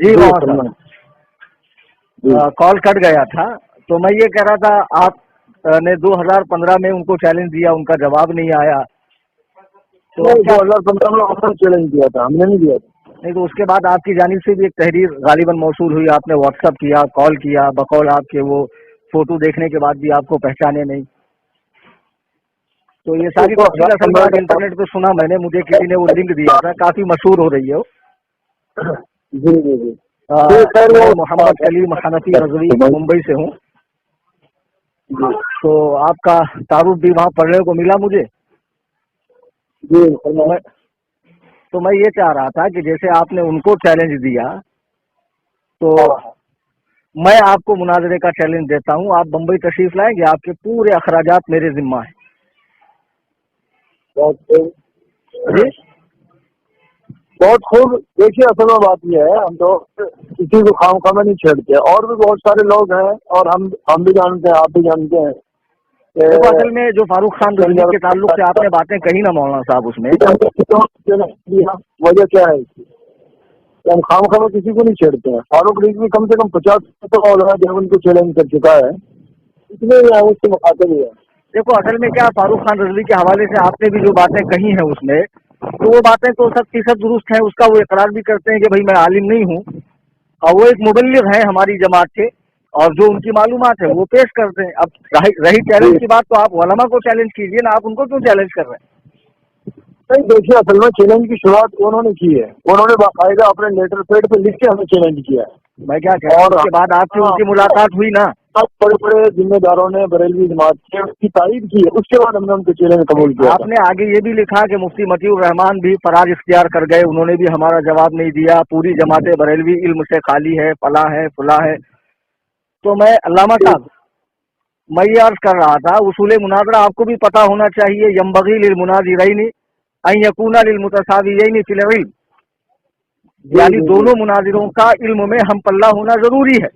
جی وہاں کال کٹ گیا تھا. تو میں یہ کہہ رہا تھا آپ نے 2015 میں ان کو چیلنج دیا, ان کا جواب نہیں آیا. تو 2015 میں ہم نے چیلنج دیا تھا, ہم نے نہیں دیا تھا. نہیں تو اس کے بعد آپ کی جانب سے بھی ایک تحریر غالباً موصول ہوئی, آپ نے واٹس ایپ کیا, کال کیا, بقول آپ کے وہ فوٹو دیکھنے کے بعد بھی آپ کو پہچانے نہیں. تو یہ ساری تفصیل اصل میں آج انٹرنیٹ پہ سنا میں نے, مجھے کسی نے وہ لنک دیا تھا, کافی مشہور ہو رہی ہے. جی جی جی. میں محمد کلیم حنفی رضوی ممبئی سے ہوں. تو آپ کا تعارف بھی وہاں پڑھنے کو ملا مجھے. تو میں یہ چاہ رہا تھا کہ جیسے آپ نے ان کو چیلنج دیا تو میں آپ کو مناظرے کا چیلنج دیتا ہوں. آپ بمبئی تشریف لائیں گے, آپ کے پورے اخراجات میرے ذمہ ہیں. جی بہت خوب. دیکھیے اصل میں بات یہ ہے, ہم تو کسی کو خام خواہ میں نہیں چھیڑتے, اور بھی بہت سارے لوگ ہیں اور ہم بھی جانتے ہیں, آپ بھی جانتے ہیں. دیکھو اصل میں جو فاروق خان رضوی کے تعلق سے آپ نے باتیں کہی نا مولانا صاحب, اس میں وجہ کیا ہے اس کی, ہم خام خواہ میں کسی کو نہیں چھیڑتے ہیں. فاروق رضوی کم سے کم 50 علماء دیوبند کو چیلنج کر چکا ہے, اس لیے اس سے مخاطب ہی ہے. دیکھو اصل میں کیا, فاروق خان رضوی کے حوالے سے آپ نے بھی جو باتیں کہی ہیں اس میں, تو وہ باتیں تو 100% درست ہیں. اس کا وہ اقرار بھی کرتے ہیں کہ بھائی میں عالم نہیں ہوں, اور وہ ایک مبلغ ہیں ہماری جماعت کے, اور جو ان کی معلومات ہے وہ پیش کرتے ہیں. اب رہی چیلنج کی بات, تو آپ علماء کو چیلنج کیجیے نا, آپ ان کو کیوں چیلنج کر رہے ہیں؟ نہیں دیکھیے اصل میں چیلنج کی شروعات انہوں نے کی ہے, انہوں نے باقاعدہ اپنے لیٹر پیڈ پہ لکھ کے ہمیں چیلنج کیا ہے. میں کیا کہہ رہا ہوں, اس کے بعد آپ کی ان کی ملاقات ہوئی نا, بڑے بڑے ذمہ داروں نے بریلوی جماعت کے اس کی تائید کی ہے, اس کے بعد ہم نے ان کو چیلنج قبول کیا. آپ نے آگے یہ بھی لکھا کہ مفتی مطیع الرحمان بھی فرار اختیار کر گئے, انہوں نے بھی ہمارا جواب نہیں دیا, پوری جماعت بریلوی علم سے خالی ہے, فلاں ہے فلاں ہے. تو میں علامہ صاحب میں یہ عرض کر رہا تھا, اصول مناظرہ آپ کو بھی پتہ ہونا چاہیے, ینبغی للمناظرین ان یکون للمتساویین فی العلم, یعنی دونوں مناظروں کا علم میں ہم پلہ ہونا ضروری ہے,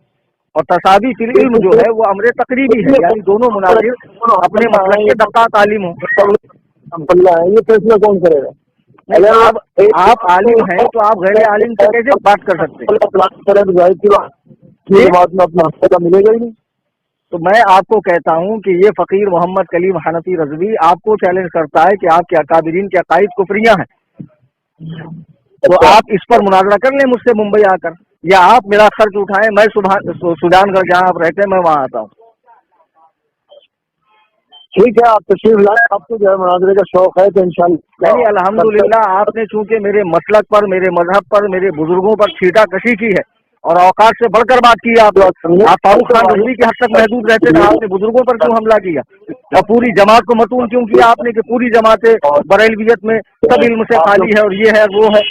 اور تساوی فی العلم جو ہے وہ امر تقریبی ہے, یعنی دونوں مناظر اپنے مسلک کے دقا تعلیم ہوں. یہ فیصلہ کون کرے گا؟ نہیں, آپ عالم ہیں تو آپ غیر عالم سے کیسے بات کر سکتے ہیں؟ بات میں اپنا حصہ ملے گا ہی نہیں. تو میں آپ کو کہتا ہوں کہ یہ فقیر محمد کلیم حنفی رضوی آپ کو چیلنج کرتا ہے کہ آپ کے اکابرین کے عقائد کفریہ ہیں, تو آپ اس پر مناظرہ کر لیں مجھ سے ممبئی آ کر, یا آپ میرا خرچ اٹھائیں, میں سودان گڑھ جہاں آپ رہتے ہیں میں وہاں آتا ہوں. ٹھیک ہے, آپ تشریف لائیں, آپ کو جو ہے مناظرے کا شوق ہے تو انشاءاللہ. نہیں الحمدللہ, آپ نے چونکہ میرے مسلک پر, میرے مذہب پر, میرے بزرگوں پر چھیٹا کشی کی ہے, اور اوقات سے بڑھ کر بات کی ہے. آپ فاروق خان رضوی کے حد تک محدود رہتے تھے, آپ نے بزرگوں پر کیوں حملہ کیا, اور پوری جماعت کو متون کیوں کیا آپ نے کہ پوری جماعت بریلویت میں سب علم سے خالی ہے, اور یہ ہے وہ ہے.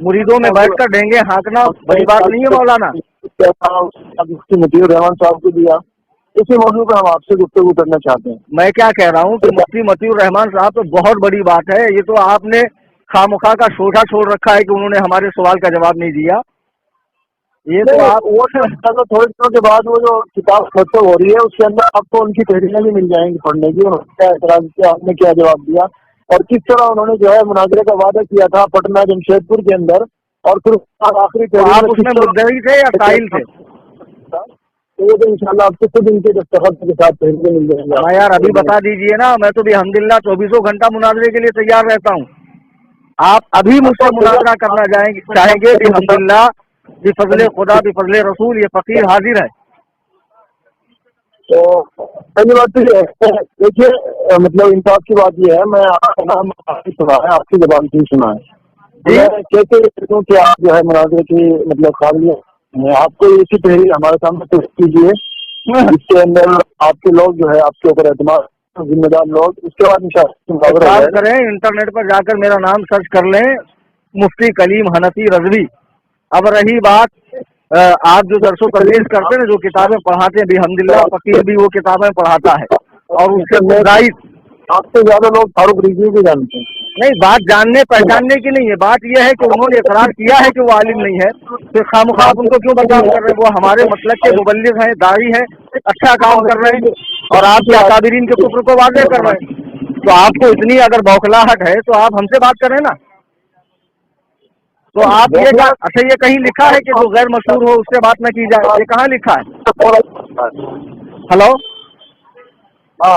مریدوں میں بیٹھ کر ڈھینگے ہانکنا بڑی بات نہیں ہے مولانا. مفتی الرحمان صاحب کو دیا, اسی موضوع پہ ہم آپ سے گفتگو کرنا چاہتے ہیں. میں کیا کہہ رہا ہوں کہ مفتی مطیع الرحمان صاحب تو بہت بڑی بات ہے, یہ تو آپ نے خامخواہ کا شوشہ چھوڑ رکھا ہے کہ انہوں نے ہمارے سوال کا جواب نہیں دیا. یہ تو آپ تھوڑے دنوں کے بعد وہ جو کتاب مکتوب ہو رہی ہے اس کے اندر آپ کو ان کی تحریریں بھی مل جائیں گی پڑھنے کی, انہوں نے کیا اعتراض کیا, آپ نے کیا جواب دیا, اور کس طرح انہوں نے جو ہے مناظرے کا وعدہ کیا تھا پٹنہ جمشید پور کے اندر, اور پھر آخری آپ اس میں مدعی تھے یا قائل تھے؟ وہ تو انشاءاللہ آپ کو خود ان کے دستخط کے ساتھ تحریریں مل جائیں گے. میں یار ابھی بتا دیجئے نا, میں تو بھی الحمدللہ 24 گھنٹہ مناظرے کے لیے تیار رہتا ہوں. آپ ابھی مجھ سے مناظرہ کرنا چاہیں گے بھی الحمدللہ بفضل خدا بفضل رسول یہ فقیر حاضر ہے. تو پہلی بات تو یہ ہے, دیکھیے مطلب انصاف کی بات یہ ہے, میں آپ کا نام سنا ہے, آپ کی زبان سے سنا ہے, میں کہتے ہوں کہ آپ جو ہے مناظرے کی مطلب قابلیت, آپ کو اسی تحریر ہمارے سامنے پیش کیجیے جس کے اندر آپ کے لوگ جو ہے آپ کے اوپر اعتماد ذمہ دار لوگ, اس کے بعد انشاءاللہ کریں, انٹرنیٹ پر جا کر میرا نام سرچ کر لیں, مفتی کلیم حنفی رضوی. اب رہی بات آپ جو درس و تدریس کرتے ہیں, جو کتابیں پڑھاتے ہیں, الحمدللہ فقیر بھی وہ کتابیں پڑھاتا ہے, اور اس سے زائد آپ سے زیادہ لوگ فاروق رضوی کو جانتے ہیں. نہیں, بات جاننے پہچاننے کی نہیں ہے, بات یہ ہے کہ انہوں نے اقرار کیا ہے کہ وہ عالم نہیں ہے, پھر خامخواہ آپ ان کو کیوں بدنام کر رہے ہیں؟ وہ ہمارے مسلک کے مبلغ ہیں, داعی ہیں, اچھا کام کر رہے ہیں, اور آپ کے اکابرین کے کفر کو واضح کر رہے ہیں. تو آپ کو اتنی اگر بوکھلاہٹ ہے تو آپ ہم سے بات کریں نا. तो आप ये अच्छा ये कहीं लिखा है कि जो गैर मशहूर हो उससे बात न की जाए, ये कहाँ लिखा है? हेलो, हाँ,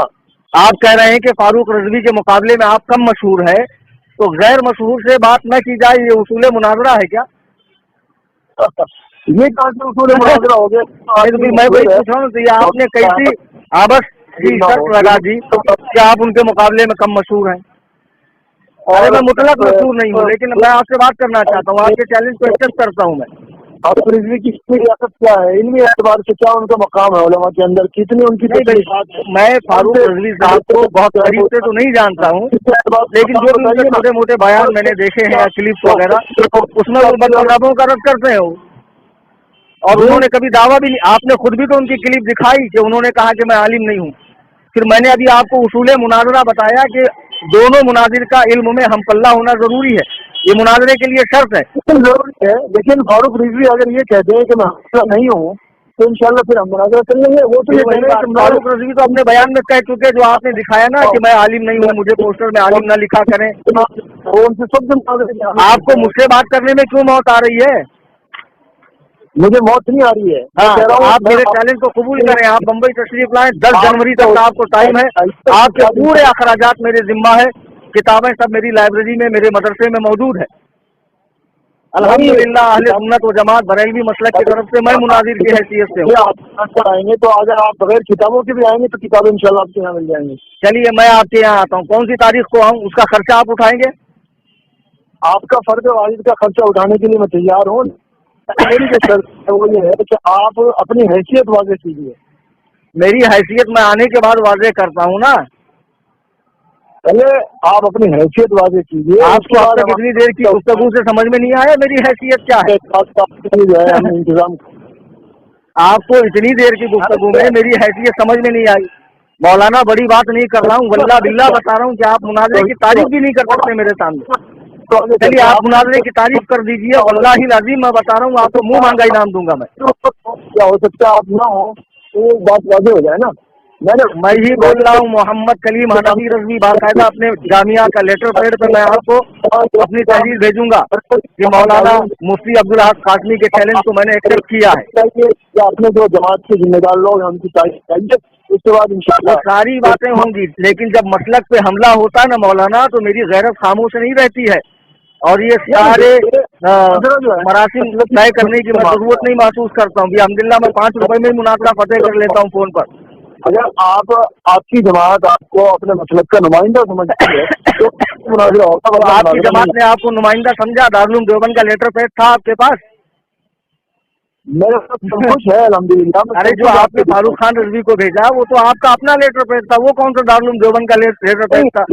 आप कह रहे हैं कि फारूक रजवी के मुकाबले में आप कम मशहूर है, तो गैर मशहूर से बात न की जाए, ये उसूल मुनाजरा है क्या? ये कहाँ से उसूल मुनाजरा हो गया? मैं वही पूछ रहा हूँ, तो ये आपने कैसी आबस की शर्त लगा दी कि आप उनके मुकाबले में कम मशहूर हैं? अरे मैं मुतलक मशहूर नहीं हूँ, लेकिन मैं आपसे बात करना चाहता हूँ, आपके चैलेंज को एक्सेप्ट करता हूँ मैं। फारूक रिजवी की रियासत क्या है, इल्मी एतबार से क्या उनका मकाम है उलमा के अंदर, कितनी उनकी तशरीफात है? मैं फारूक रजवी साहब को बहुत करीब से तो नहीं जानता हूँ, लेकिन जो भी उनके छोटे मोटे बयान मैंने देखे हैं या क्लिप्स वगैरह, उसमें वो बदमज़हबों का रद्द करते हैं वो। और उन्होंने कभी दावा भी नहीं, आपने खुद भी तो उनकी क्लिप दिखाई कि उन्होंने कहा कि मैं आलिम नहीं हूँ। फिर मैंने अभी आपको उसूल मुनाजरा बताया कि दोनों मुनाजिर का इल्म में हम पल्ला होना जरूरी है, ये मुनाजरे के लिए शर्त है। जरूरी है, लेकिन फारूक रिजवी अगर ये कहते हैं कि मैं नहीं हूँ तो इंशाल्लाह फिर हम मुनाजरा कर लेंगे। वो तो ये कह रहे हैं, फारूक रजवी तो अपने बयान में कह चुके, जो आपने दिखाया ना कि मैं आलिम नहीं हूँ, मुझे पोस्टर में आलिम ना लिखा करें। वो उनसे सब आपको मुझसे बात करने में क्यों मौत आ रही है? मुझे मौत नहीं आ रही है। हाँ, आप मेरे चैलेंज को कबूल करें, आप बम्बई तशरीफ लाएं, 10 जनवरी तक आपको टाइम है, आपके पूरे अखराजात मेरे जिम्मा है, किताबें सब मेरी लाइब्रेरी में मेरे मदरसे में मौजूद है। अल्हम्दुलिल्लाह अहले सुन्नत व जमात बरेलवी मसलक की तरफ से मैं मुनाजिर की हैसियत से हूँ। आप आएंगे तो अगर आप बगैर किताबों के भी आएंगे तो किताबें इंशाल्लाह आपके यहाँ मिल जाएंगी। चलिए मैं आपके यहाँ आता हूँ, कौन सी तारीख को आऊँ, उसका खर्चा आप उठाएंगे? आपका फर्ज वालिद का खर्चा उठाने के लिए मैं तैयार हूँ। मेरी जो शर्त है वो ये है कि आप अपनी हैसियत वाज़ेह कीजिए। मेरी हैसियत मैं आने के बाद वाज़ेह करता हूँ ना। पहले आप अपनी हैसियत वाज़ेह कीजिए। आपको अब तक इतनी देर की गुफ्तगू से समझ में नहीं आया मेरी हैसियत क्या है? जो है हम इंतजाम, आपको इतनी देर की गुफ्तगू में मेरी हैसियत समझ में नहीं आई? मौलाना बड़ी बात नहीं कर रहा हूँ, वल्लाह बिल्लाह बता रहा हूँ कि आप मुनाजरे की तारीफ भी नहीं कर सकते मेरे सामने। चलिए आप मुनाजरे की तारीफ कर दीजिए, वल्लाही लाज़िम मैं बता रहा हूँ आपको मुंह मांगा इनाम दूंगा मैं। क्या हो सकता है आप ना हो तो बात वाज़ेह हो जाए ना। मैं ही बोल रहा हूँ, मोहम्मद कलीम हनफी रज़वी, बाकायदा अपने जामिया का लेटर पैड पे मैं आपको अपनी तहरीर भेजूंगा कि मौलाना मुफ्ती अब्दुल हक कासमी के चैलेंज को मैंने एक्सेप्ट किया है। आपने जो जमात के जिम्मेदार लोग हैं उनकी तारीफ चाहिए, उसके बाद इंशाल्लाह सारी बातें होंगी, लेकिन जब मसलक पे हमला होता है ना मौलाना, तो मेरी गैरत खामोश नहीं रहती है। और ये सारे मरासिम तय करने की मैं जरूरत नहीं महसूस करता हूँ। अल्हम्दुलिल्लाह मैं 5 रुपए में ही मुनाजरा फतेह कर लेता हूँ फोन पर। अगर आपकी जमात आपको अपने मसलक का नुमाइंदा समझती है तो मुनाजरा होता। आपकी जमात ने आपको नुमाइंदा समझा? दारुल देवबंद का लेटर पैड था आपके पास? मेरे साथ सब कुछ है अल्हम्दुलिल्लाह। अरे जो आपने फारूक खान रजवी को भेजा वो तो आपका अपना लेटर पैड था, वो कौन सा दारुल देवबंद का लेटर पैड था?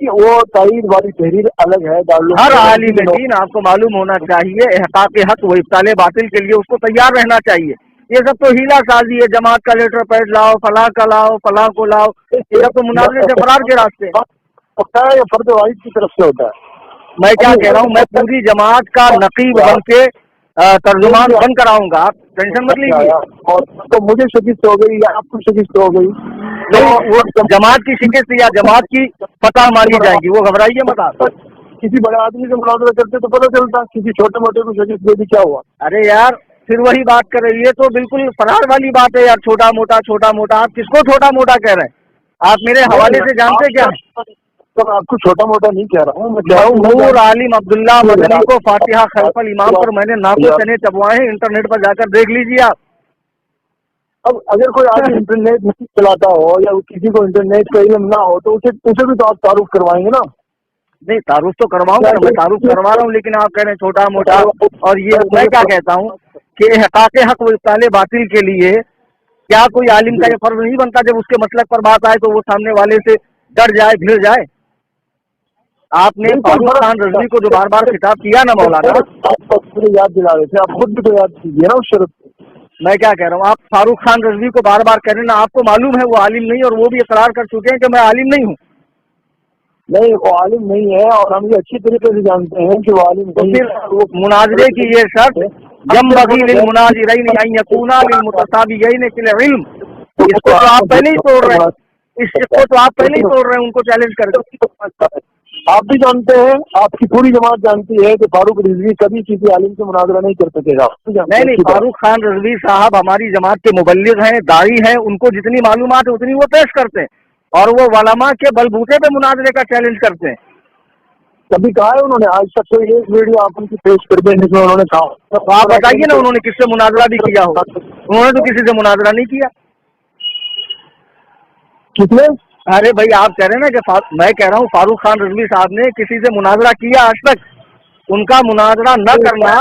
वो तारीर वाली तहरीर अलग है। हर आलिम दीन आपको मालूम होना चाहिए, इहकाक हक व इब्ताल बातिल के लिए उसको तैयार रहना चाहिए। ये सब तो हीला साजी है, जमात का लेटर पैड लाओ, फलां का लाओ, फलां को लाओ, ये सब तो मुनाजरे से फरार के रास्ते होता है या फर्द वाहिद की तरफ से होता है। मैं क्या कह रहा हूँ, मैं पूरी जमात का नकीब बन के तर्जुमान बन कर आऊंगा, आप टेंशन मत लीजिए। और तो मुझे शिकस्त हो गई या आपको शिकस्त हो गई तो वो जमात की शिकस्त या जमात की फतह मानी जाएगी, वो घबराइए मत आप। किसी बड़े आदमी से मुनाजरा करते तो पता चलता, किसी छोटे मोटे को शिकस्त दे दी क्या हुआ। अरे यार फिर वही बात कर रही है, तो बिल्कुल फरार वाली बात है यार। छोटा मोटा आप किसको छोटा मोटा कह रहे हैं? आप मेरे हवाले से जानते क्या? तो मैं आपको छोटा मोटा नहीं कह रहा हूँ, मैं कह रहा हूँ नूर आलिम अब्दुल्ला मदनी को फातिहा खल्फल इमाम पर मैंने नाको चने चबवाए हैं, इंटरनेट पर जाकर देख लीजिए आप। अब अगर कोई आदमी इंटरनेट नहीं चलाता हो या किसी को इंटरनेट का इल्म ना हो तो उसे भी तो आप तारुफ करवाएंगे ना। नहीं तारुफ तो करवाऊंगा ना, मैं तारुफ करवा रहा हूँ, लेकिन आप कह रहे हैं छोटा मोटा। और ये मैं क्या कहता हूँ कि इहकाक हक व इब्ताल बातिल के लिए क्या कोई आलिम का ये फर्ज नहीं बनता जब उसके मसलक पर बात आए तो वो सामने वाले से डर जाए, भिड़ जाए? आपने फारूक खान रजवी को जो बार बार खिताब किया ना मौलाना, याद दिला रहे थे, आप खुद भी तो याद कीजिए ना उस शर्त। मैं क्या कह रहा हूँ, आप फारूक खान रजवी को बार बार कह रहे हैं ना, आपको मालूम है वो आलिम नहीं, और वो भी इकरार कर चुके हैं कि मैं आलिम नहीं हूँ। नहीं वो आलिम नहीं है और हम ये अच्छी तरीके से जानते हैं कि वो आलिम तो फिर वो मुनाजरे की ये शर्त यंबगी लिल मुनाजिरैन अन यकूना लिल मुतसाबियैन फिल इल्म, इसको तो आप पहले ही तोड़ रहे हैं, इसको तो आप पहले ही तोड़ रहे हैं उनको चैलेंज करके। آپ بھی جانتے ہیں, آپ کی پوری جماعت جانتی ہے کہ فاروق رضوی کبھی کسی عالم سے مناظرہ نہیں کر سکے گا. نہیں, فاروق خان رضوی صاحب ہماری جماعت کے مبلغ ہیں, داعی ہیں, ان کو جتنی معلومات ہے اتنی وہ پیش کرتے ہیں, اور وہ علماء کے بلبوتے پہ مناظرے کا چیلنج کرتے ہیں. کبھی کہا ہے انہوں نے؟ آج تک کوئی ایک ویڈیو آپ ان کی پیش کر دیں جس میں انہوں نے کہا؟ تو آپ بتائیے نا انہوں نے کس سے مناظرہ بھی کیا ہو. انہوں نے تو کسی سے مناظرہ نہیں کیا. کتنے؟ ارے بھائی آپ کہہ رہے ہیں نا کہ میں کہہ رہا ہوں فاروق خان رضوی صاحب نے کسی سے مناظرہ کیا آج تک؟ ان کا مناظرہ نہ کرنا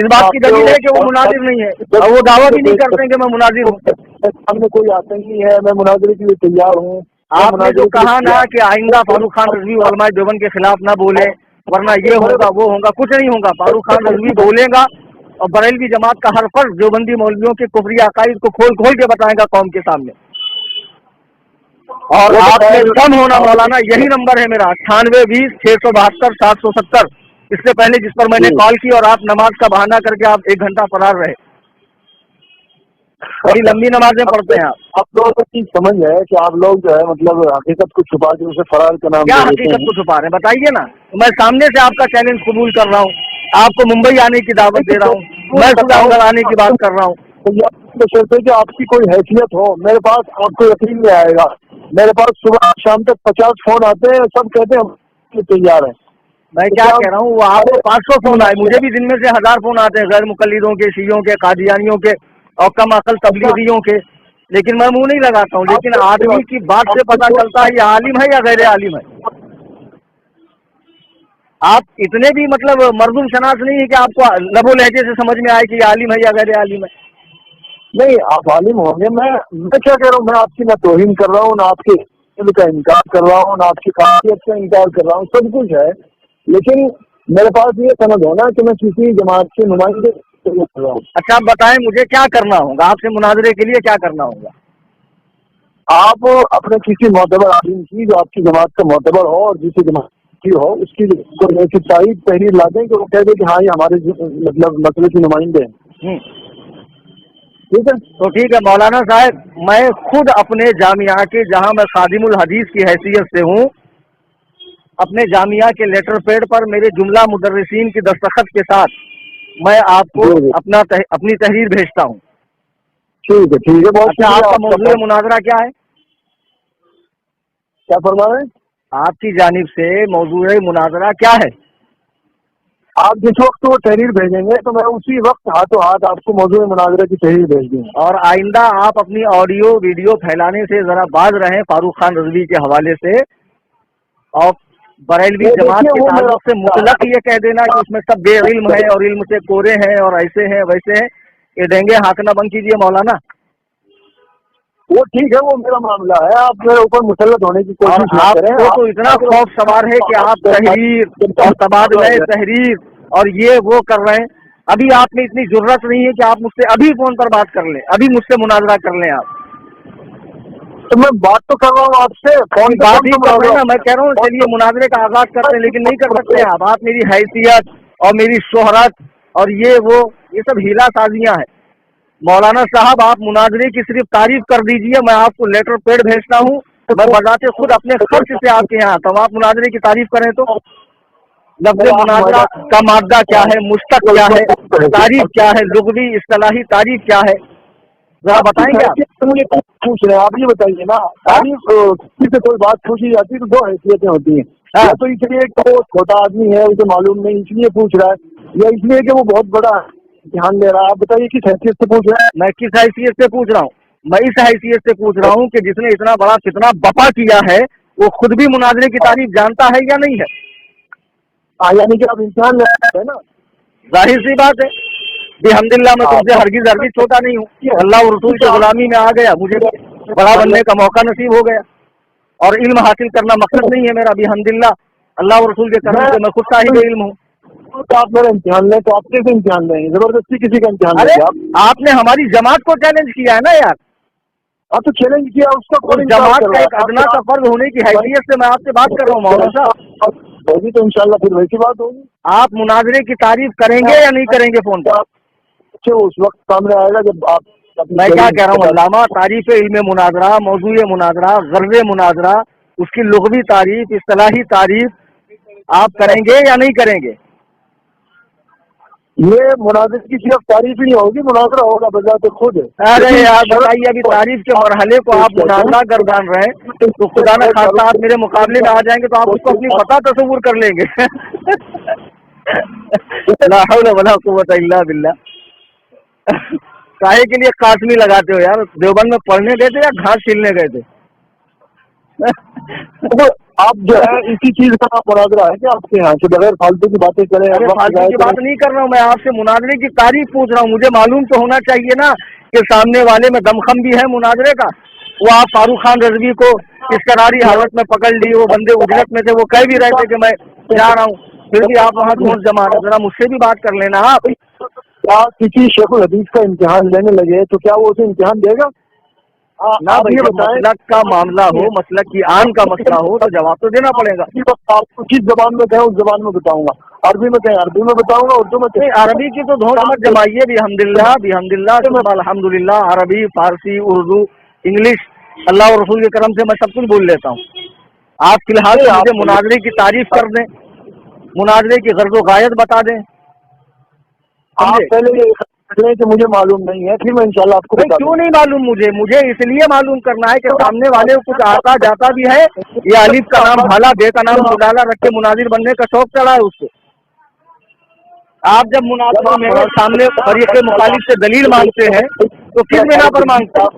اس بات کی دلیل ہے کہ وہ مناظر نہیں ہے, اور وہ دعویٰ بھی نہیں کرتے ہیں کہ میں مناظر ہوں. سامنے کوئی آتنکی ہے, میں مناظرے کے لیے تیار ہوں. آپ نے جو کہا نا کہ آئندہ فاروق خان رضوی علماء دیوبند کے خلاف نہ بولے ورنہ یہ ہوگا وہ ہوگا, کچھ نہیں ہوگا. فاروق خان رضوی بولے گا اور بریلوی جماعت کا ہر فرد دیوبندی مولویوں کے کفری عقائد کو کھول کھول کے بتائے گا قوم کے سامنے. اور آپ نے کم ہونا مولانا, یہی نمبر ہے میرا 9820-672-770. اس سے پہلے جس پر میں نے کال کی اور آپ نماز کا بہانہ کر کے آپ 1 گھنٹہ فرار رہے. بڑی لمبی نمازیں پڑھتے ہیں آپ. آپ لوگوں کی سمجھ ہے کہ آپ لوگ جو ہے مطلب حقیقت کو چھپا کے اسے فرار کا نام کیا دے دیتے حقیقت ہیں. کو چھپا رہے ہیں بتائیے نا. میں سامنے سے آپ کا چیلنج قبول کر رہا ہوں, آپ کو ممبئی آنے کی دعوت دے رہا ہوں, میں سودان گھر آنے کی بات کر رہا ہوں. بشرطے کہ آپ کی کوئی حیثیت ہو. میرے پاس آپ کو یقین نہیں آئے گا, میرے پاس صبح شام تک 50 فون آتے ہیں, سب کہتے ہیں ہم تیار ہیں. میں کیا کہہ رہا ہوں, وہ آپ کو 500 فون آئے, مجھے بھی دن میں سے 1000 فون آتے ہیں غیر مقلدوں کے, شیعوں کے, قادیانیوں کے اور کم عقل تبلیغیوں کے, لیکن میں منہ نہیں لگاتا ہوں. لیکن آدمی کی بات سے پتہ چلتا ہے یہ عالم ہے یا غیر عالم ہے. آپ اتنے بھی مطلب مردم شناس نہیں ہے کہ آپ کو لب و لہجے سے سمجھ میں آئے کہ یہ عالم ہے یا غیر عالم ہے. نہیں, آپ عالم ہوں گے. میں کیا کہہ رہا ہوں, میں آپ کی نہ توہین کر رہا ہوں, نہ آپ کے علم کا انکار کر رہا ہوں, نہ آپ کی قابلیت کا انکار کر رہا ہوں. سب کچھ ہے, لیکن میرے پاس یہ سمجھ ہونا کہ میں کسی جماعت کے نمائندے کر رہا ہوں. اچھا آپ بتائیں مجھے کیا کرنا ہوگا, آپ سے مناظرے کے لیے کیا کرنا ہوگا؟ آپ اپنے کسی معتبر عالم کی, جو آپ کی جماعت کا معتبر ہو اور جسی جماعت کی ہو, اس کی ایسی تائید تحریر لا دیں کہ وہ کہہ دے کہ ہاں یہ ہمارے مطلب مسئلے کے نمائندے ہیں. ٹھیک ہے, تو ٹھیک ہے مولانا صاحب, میں خود اپنے جامعہ کے, جہاں میں خادم الحدیث کی حیثیت سے ہوں, اپنے جامعہ کے لیٹر پیڈ پر میرے جملہ مدرسین کی دستخط کے ساتھ میں آپ کو اپنی تحریر بھیجتا ہوں. ٹھیک ہے, ٹھیک ہے. بہت اچھا, آپ کا موضوع مناظرہ کیا ہے؟ کیا فرما رہے ہیں؟ آپ کی جانب سے موضوع مناظرہ کیا ہے؟ آپ جس وقت وہ تحریر بھیجیں گے تو میں اسی وقت ہاتھوں ہاتھ آپ کو موضوع مناظرے کی تحریر بھیج دوں گا. اور آئندہ آپ اپنی آڈیو ویڈیو پھیلانے سے ذرا باز رہیں فاروق خان رضوی کے حوالے سے, اور بریلوی جماعت کے تعلق سے مطلق یہ کہہ دینا کہ اس میں سب بے علم ہے اور علم سے کورے ہیں اور ایسے ہیں ویسے ہیں. یہ ڈینگے ہانکنا بند کیجیے مولانا. وہ ٹھیک ہے, وہ میرا معاملہ ہے, آپ میرے اوپر مسلط ہونے کی کوشش نہ کریں. آپ کو تو اتنا خوف سوار ہے کہ آپ تحریر اور تبادلہ تحریر اور یہ وہ کر رہے ہیں. ابھی آپ میں اتنی ضرورت نہیں ہے کہ آپ مجھ سے ابھی فون پر بات کر لیں, ابھی مجھ سے مناظرہ کر لیں. آپ تو میں بات تو کر رہا ہوں آپ سے, فون بات ہی کر رہے ہیں نا. میں کہہ رہا ہوں چلیے مناظرے کا آغاز کرتے ہیں, لیکن نہیں کر سکتے ہیں آپ. آپ میری حیثیت اور میری شہرت اور یہ سب ہیلا سازیاں ہیں. مولانا صاحب آپ مناظرے کی صرف تعریف کر دیجئے, میں آپ کو لیٹر پیڈ بھیجتا ہوں, میں بذات خود اپنے خرچ سے آپ کے یہاں آتا ہوں. آپ مناظرے کی تعریف کریں تو لفظ مناظرہ کا مادہ کیا ہے, مشتق کیا ہے, تعریف کیا ہے, لغوی اصطلاحی تعریف کیا ہے, ذرا بتائیں گے آپ؟ پوچھ رہے ہیں آپ, یہ بتائیے نا. تعریف کسی سے کوئی بات پوچھی جاتی ہے تو 2 حیثیتیں ہوتی ہیں. یا تو اس لیے کہ وہ چھوٹا آدمی ہے, اسے معلوم نہیں اس لیے پوچھ رہا ہے, یا اس لیے کہ وہ بہت بڑا امتحان لے رہا ہے. آپ بتائیے کس حیثیت سے پوچھ رہے ہیں؟ میں کس حیثیت سے پوچھ رہا ہوں؟ میں اس حیثیت سے پوچھ رہا ہوں کہ جس نے اتنا بڑا فتنہ بپا کیا ہے وہ خود بھی مناظرے کی تعریف جانتا ہے یا نہیں ہے؟ یعنی کہ آپ امتحان لے رہے ہیں نا. ظاہر سی بات ہے. الحمدللہ میں تم سے ہرگز چھوٹا نہیں ہوں. اللہ اور رسول کی غلامی میں آ گیا, مجھے بڑا بننے کا موقع نصیب ہو گیا, اور علم حاصل کرنا مقصد نہیں ہے میرا. الحمدللہ اللہ اور رسول کے کرم سے میں خود صاحب علم ہوں. تو آپ میرا امتحان لیں تو آپ کیسے امتحان لیں گے؟ زبردستی کسی کا امتحان لیں گے آپ نے ہماری جماعت کو چیلنج کیا ہے نا یار. آپ تو چیلنج کیا, اس کا اور جماعت کا ایک ادنا کا فرض ہونے کی حیثیت سے میں آپ سے بات کر رہا ہوں مولانا صاحب. ہوگی تو انشاءاللہ پھر ویسی بات ہوگی. آپ مناظرے کی تعریف کریں گے یا نہیں کریں گے فون پر؟ اس وقت سامنے آئے گا جب آپ. میں کیا کہہ رہا ہوں علامہ, تعریف علم مناظرہ, موضوع مناظرہ, غرض مناظرہ, اس کی لغوی تعریف, اصطلاحی تعریف, आप करेंगे या नहीं करेंगे? ये मुनाजिर की सिर्फ तारीफ ही नहीं होगी, मुनाजरा होगा बजाते खुद। अरे यार बताइए, अभी तारीफ के मरहले को आप मुनाजरा गर्दान रहे हैं, तो खुदा न खास्ता आप मेरे मुकाबले में आ जाएंगे तो आप उसको अपनी पता तस्वुर कर लेंगे। ला हौला वला कुव्वता इल्ला बिल्लाह। काहे के लिए कासमी लगाते हो यार? देवबंद में पढ़ने गए थे या घास छीलने गए थे? आप जो है इसी चीज का मुनाजरा है कि आपके यहाँ से बगैर फालतू की बातें करें? अरे फालतू की बात नहीं कर रहा हूँ मैं, आपसे मुनाजरे की तारीफ पूछ रहा हूँ। मुझे मालूम तो होना चाहिए ना कि सामने वाले में दमखम भी है मुनाजरे का। वो आप फारूक खान रजवी को इस करारी हालत में पकड़ ली, वो बंदे उजरत में थे, वो कह भी रहे थे कि मैं जा रहा हूँ, फिर भी आप वहाँ ढूंढ जमा रहे। जरा मुझसे भी बात कर लेना आप। क्या किसी शेखुल हदीस का इम्तिहान लेने लगे तो क्या वो उसे इम्तिहान देगा? ना भाई, मसलक का मामला हो, मसलक की आन का मसला हो तो जवाब तो देना पड़ेगा। आपको किस जबान में कहें उस जबान में बताऊंगा, अरबी में कहें अरबी में बताऊंगा, उर्दू में कहें। अरबी की तो धोख मत जमाइए। बिहम्दिल्लाह बिहम्दिल्लाह अल्हम्दुलिल्लाह, अरबी, फारसी, उर्दू, इंग्लिश, अल्लाह और रसूल के करम से मैं सब कुछ बोल लेता हूँ। आप फिलहाल मुझे मुनाजरे की तारीफ कर दें, मुनाजरे की गर्ज़ व गायत बता दें। आप पहले ये कि मुझे मालूम नहीं है, फिर मैं इंशाल्लाह आपको बता क्यों नहीं मालूम? मुझे इसलिए मालूम करना है कि सामने वाले को कुछ आता जाता भी है, या अलीफ का नाम भाला, बे का नाम मुलाला रख के मुनाजिर बनने का शौक चढ़ा है उसको। आप जब मुनाजिर में सामने फरीक़ मुखालिफ से दलील मांगते हैं तो किस बिना पर मांगते हैं?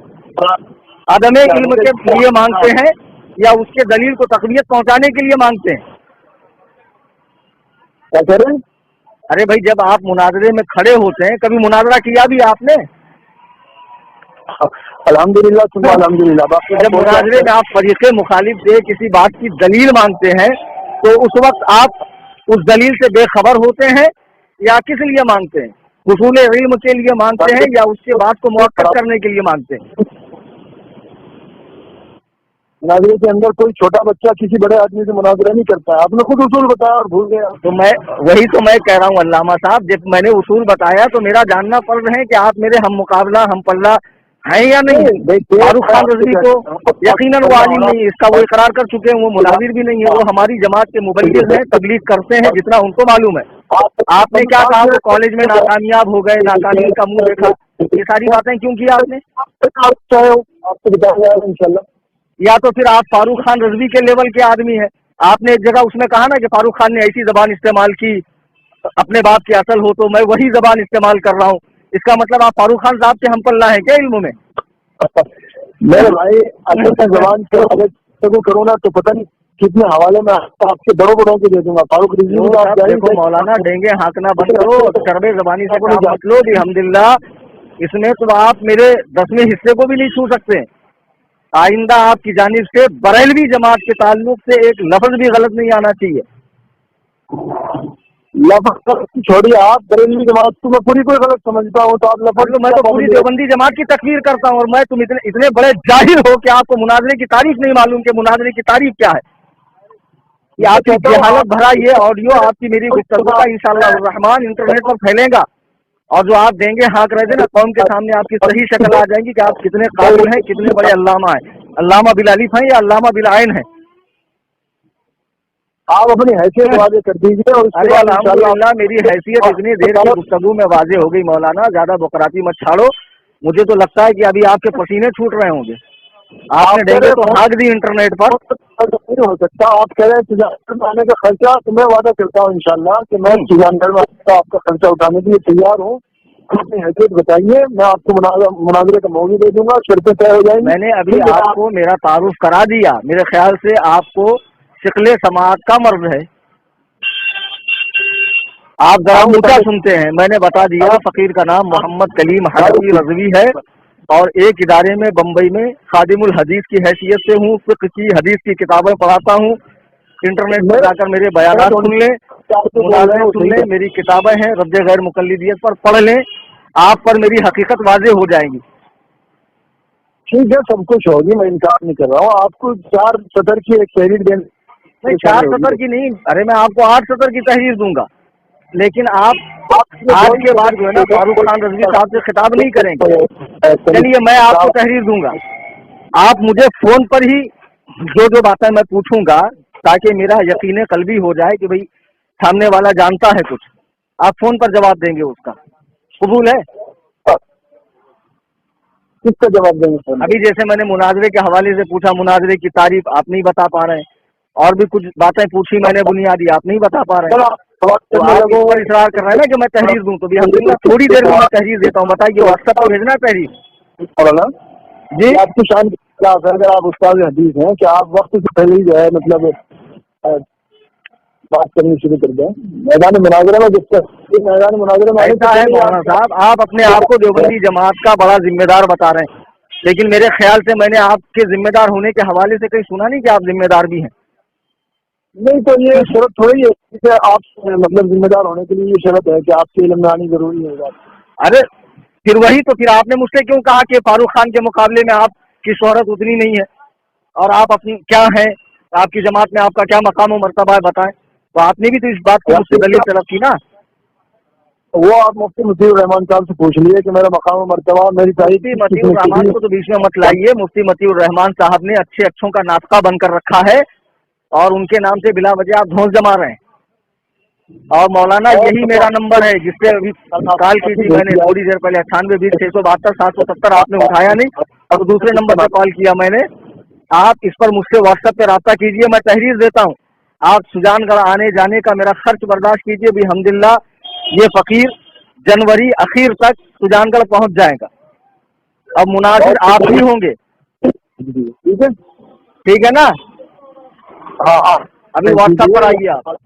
अदम इल्म के लिए मांगते हैं या उसके दलील को तक़वियत पहुंचाने के लिए मांगते हैं? क्या कह रहे हैं? अरे भाई, जब आप मुनाजरे में खड़े होते हैं, कभी मुनाजरा किया भी आपने? अल्हम्दुलिल्लाह सुबह अल्हम्दुलिल्लाह। जब मुनाजरे में आप फरीक़े मुखालिफ से किसी बात की दलील मांगते हैं तो उस वक्त आप उस दलील से बेखबर होते हैं या किस लिए मांगते हैं? हुसूल इल्म के लिए मांगते हैं या उसके बात को मुअक्कद करने के लिए मांगते हैं? मुनाजरे के अंदर कोई छोटा बच्चा किसी बड़े आदमी से मुनाजरा नहीं करता है। आपने खुद उसूल बताया और भूल गया। तो मैं वही तो मैं कह रहा हूँ अल्लामा साहब, जब मैंने उसूल बताया तो मेरा जानना फर्ज है कि आप मेरे हम मुकाबला हम पल्ला हैं या नहीं। फारूक खान रजवी को यकीनन वो आलिम नहीं, इसका वो इकरार कर चुके हैं, वो मुनाजिर भी नहीं है, वो हमारी जमात के मुबल्लिग हैं, तबलीग करते हैं जितना उनको मालूम है। आपने क्या कहा? वो कॉलेज में नाकामयाब हो गए, नाकामी का मुंह देखा, ये सारी बातें क्यों की आपने? आपको बताऊंगा इंशाल्लाह। या तो फिर आप फारूक खान रजवी के लेवल के आदमी हैं। आपने एक जगह उसमें कहा ना कि फारूक खान ने ऐसी जबान इस्तेमाल की, अपने बाप की असल हो तो मैं वही जबान इस्तेमाल कर रहा हूँ। इसका मतलब आप फारूक खान साहब के हम पल्ला है क्या इल्म में? मेरे भाई असल जबान को करो ना तो पता नहीं कितने हवाले में आपके बड़ों बड़ों के दे दूंगा। फारूक रजवी को आप देखो मौलाना, डेंगे हाँकना बंद करो, चरबे जबानी से काम मत लो। अल्हम्दुलिल्लाह, इसमें तो आप मेरे 10वें हिस्से को भी नहीं छू सकते। आइंदा आपकी जानिब से बरेलवी जमात के ताल्लुक से एक लफ्ज भी गलत नहीं आना चाहिए। लफ्ज छोड़िए, आप बरेलवी जमात को मैं पूरी कोई गलत समझता हूँ तो आप लफ्ज, मैं तो पूरी देवबंदी जमात की तकफीर करता हूँ। और मैं तुम इतने बड़े जाहिल हो कि आपको मुनाजरे की तारीफ नहीं मालूम कि मुनाजरे की तारीफ क्या है। ये आपकी जहालत भरा ये ऑडियो आपकी मेरी गुफ्तगू का इंशाअल्लाह रहमान इंटरनेट पर फैलेगा, और जो आप देंगे हाँक रहे थे ना, कौम के सामने आपकी सही शक्ल आ जाएगी कि आप कितने काबिल हैं, कितने बड़े अल्लामा हैं। अल्लामा बिल अलिफ हैं या अल्लामा बिल आइन हैं? आप अपनी हैसियत वाज़े कर दीजिए। और अरे अल्हम्दुलिल्लाह, मेरी हैसियत इतनी देर की गुफ्तगू में वाज़े हो गई मौलाना। ज्यादा बकराती मत छाड़ो। मुझे तो लगता है कि अभी आपके पसीने छूट रहे होंगे। आपने देंगे तो भाग दी इंटरनेट पर। नहीं हो सकता। आप कह रहे हैं सुजानगढ़ में आने का खर्चा, तो मैं वादा करता हूँ इंशाल्लाह कि मैं सुजानगढ़ में आपका खर्चा उठाने के लिए तैयार हूँ। अपनी हैसियत बताइए, मैं आपको मुनाजरे का मौजूद दे दूंगा, शर्तें तय हो जाएंगी। मैंने अभी आपको मेरा तारुफ करा दिया। मेरे ख्याल से आपको शिकले समात का मर्ज है, आप जरा ऊंचा सुनते हैं। मैंने बता दिया, फकीर का नाम मोहम्मद कलीम हनफी रजवी है और एक इदारे में बम्बई में खादिमुल हदीस की हैसियत से हूँ। फिक्र की हदीस की किताबें पढ़ाता हूँ। इंटरनेट पर जाकर मेरे बयानात सुन लें, मुनाज़रे सुन लें, मेरी किताबें हैं रद्द गैर मुकल्लिदियत पर, पढ़ लें। आप पर मेरी हकीकत वाज़े हो जाएंगी। ठीक है, सब कुछ होगी, मैं इनकार नहीं कर रहा हूँ। आपको 4 सतर की एक तहरीर देने, नहीं 4 सतर की नहीं, अरे मैं आपको 8 सतर की तहरीर दूंगा, लेकिन आप आज के बाद जो है ना फारूक खान रजवी साहब से खिताब नहीं करेंगे। चलिए मैं आपको तहरीर दूंगा, आप मुझे फोन पर ही जो जो बातें मैं पूछूंगा ताकि मेरा यकीन कल्बी हो जाए कि भाई सामने वाला जानता है कुछ, आप फोन पर जवाब देंगे उसका, कबूल है? किसका जवाब देंगे सर? अभी जैसे मैंने मुनाजरे के हवाले से पूछा, मुनाजरे की तारीफ आप नहीं बता पा रहे हैं, और भी कुछ बातें पूछी मैंने बुनियादी, आप नहीं बता पा रहे हैं, तो आप इस पर इसरार कर रहे हैं ना कि मैं तहरीर दूं, तो भी हम थोड़ी देर में मैं तहरीर देता हूँ, बताइए व्हाट्सएप पर भेजना है तहरीर? जी, आपकी शान क्या है? अगर आप उस्ताद हदीस हैं कि आप वक्त से पहले ही जो है मतलब बात करनी शुरू कर दें मैदान मुनाजरा में, जब तक मैदान मुनाजरा में ऐसा है मौलाना साहब, आप अपने आप को देवबंदी जमात का बड़ा जिम्मेदार बता रहे हैं, लेकिन मेरे ख्याल से मैंने आपके जिम्मेदार होने के हवाले से कहीं सुना नहीं कि आप जिम्मेदार भी हैं। नहीं, तो ये शर्त थोड़ी है कि आप मतलब जिम्मेदार होने के लिए ये शर्त है कि आपके इल्म में आनी जरूरी है। अरे फिर वही तो, फिर आपने मुझसे क्यों कहा कि फारूक खान के मुकाबले में आपकी शोहरत उतनी नहीं है, और आप अपनी क्या है, आपकी जमात में आपका क्या मकाम और मर्तबा है बताएं, तो आपने भी तो इस बात को मुझसे दलील तलब की ना। वो आप मुफ्ती मतीउर रहमान साहब से पूछ लिए कि मेरा मकाम और मर्तबा मेरी मुफ्ती मतीउर रहमान को तो बीच में मत लाइए, मुफ्ती मतीउर रहमान साहब ने अच्छे अच्छों का नातका बनकर रखा है, और उनके नाम से बिला वजह आप धौंस जमा रहे हैं। और मौलाना यही मेरा नंबर है जिससे अभी कॉल की थी मैंने थोड़ी देर पहले, 9820 672 770, आपने उठाया नहीं, और दूसरे नंबर पर कॉल किया मैंने। आप इस पर मुझसे व्हाट्सएप पे राब्ता कीजिए, मैं तहरीर देता हूँ, आप सुजानगढ़ आने जाने का मेरा खर्च बर्दाश्त कीजिए भी, अल्हम्दुलिल्लाह ये फकीर जनवरी अखीर तक सुजानगढ़ पहुंच जाएगा। अब मुनाजिर आप भी होंगे, ठीक है? ठीक है ना? हाँ, अभी व्हाट्सएप पर आइए आप।